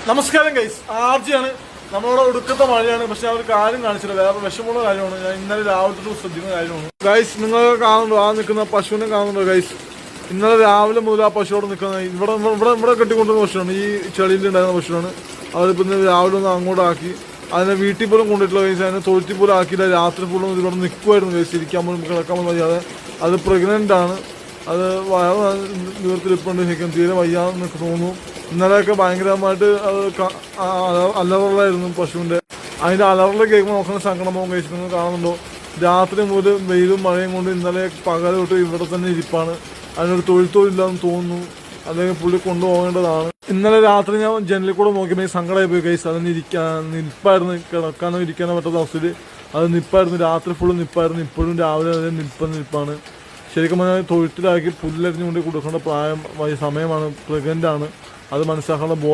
നമസ്കാരം ഗൈസ്, ആർജിയാണ്. നമ്മളോട് ഒടുക്കത്തെ മഴയാണ്. പക്ഷെ ആ ഒരു കാര്യം കാണിച്ചില്ല, വേറെ വിഷമമുള്ള കാര്യമാണ്. ഞാൻ ഇന്നലെ രാവിലെ ശ്രദ്ധിക്കുന്ന കാര്യമാണ് ഗൈസ്. നിങ്ങൾ കാണുന്നുണ്ടോ ആ നിൽക്കുന്ന പശുവിനെ കാണുന്നുണ്ടോ ഗൈസ്? ഇന്നലെ രാവിലെ മുതൽ ആ പശുവോട് നിൽക്കുന്ന ഇവിടെ കെട്ടിക്കൊണ്ടുവന്ന പശുവാണ്. ഈ ചെളിയിൽ ഉണ്ടായിരുന്ന പശുവാണ്. അവരിപ്പോൾ ഇന്ന് രാവിലെ ഒന്ന് അങ്ങോട്ടാക്കി അതിനെ വീട്ടിൽ പോലും കൊണ്ടിട്ടുള്ള ഗൈസ്. അതിനെ തൊഴുത്തിൽ പോലും ആക്കിയില്ല. രാത്രി പോലും ഇവിടെ നിൽക്കുമായിരുന്നു ഗൈസ്. ഇരിക്കാൻ പോലും കിടക്കാൻ പോലും വയ്യാതെ. അത് പ്രഗ്നൻ്റ് ആണ്. അത് വയറ് നീർത്തിരിപ്പുണ്ട്. ശരിക്കും തീരെ വയ്യാന്ന് തോന്നുന്നു. ഇന്നലെയൊക്കെ ഭയങ്കരമായിട്ട് അത് അലറലായിരുന്നു പശുവിൻ്റെ. അതിൻ്റെ അലറൽ കേൾക്കുമ്പോൾ നോക്കുന്ന സങ്കടമോ കഴിച്ച് നിങ്ങൾ കാണുന്നുണ്ടോ? രാത്രി മുതൽ വെയിലും മഴയും കൊണ്ട് ഇന്നലെ പകൽ തൊട്ട് ഇവിടെ തന്നെ ഇരിപ്പാണ്. അതിനൊരു തൊഴിലില്ലാന്ന് തോന്നുന്നു. അല്ലെങ്കിൽ പുള്ളി കൊണ്ടുപോകേണ്ടതാണ്. ഇന്നലെ രാത്രി ഞാൻ ജനലിൽ കൂടെ നോക്കിയപ്പോൾ സങ്കടമായി പോയി കഴിച്ച്. അതിന് നിൽപ്പായിരുന്നു. കിടക്കാനോ ഇരിക്കാനോ പറ്റാത്ത അവസ്ഥയിൽ അത് നിൽപ്പായിരുന്നു. രാത്രി ഫുള്ള് നിൽപ്പായിരുന്നു. ഇപ്പോഴും രാവിലെ അത് നിൽപ്പാണ്. ശരിക്കും പറഞ്ഞാൽ തൊഴുത്തിലാക്കി പുല്ലരിഞ്ഞുകൊണ്ട് കൊടുക്കേണ്ട സമയമാണ്. പ്രഗ്നൻ്റ് ആണ്. അത് മനസ്സിലാക്കേണ്ട ബോധം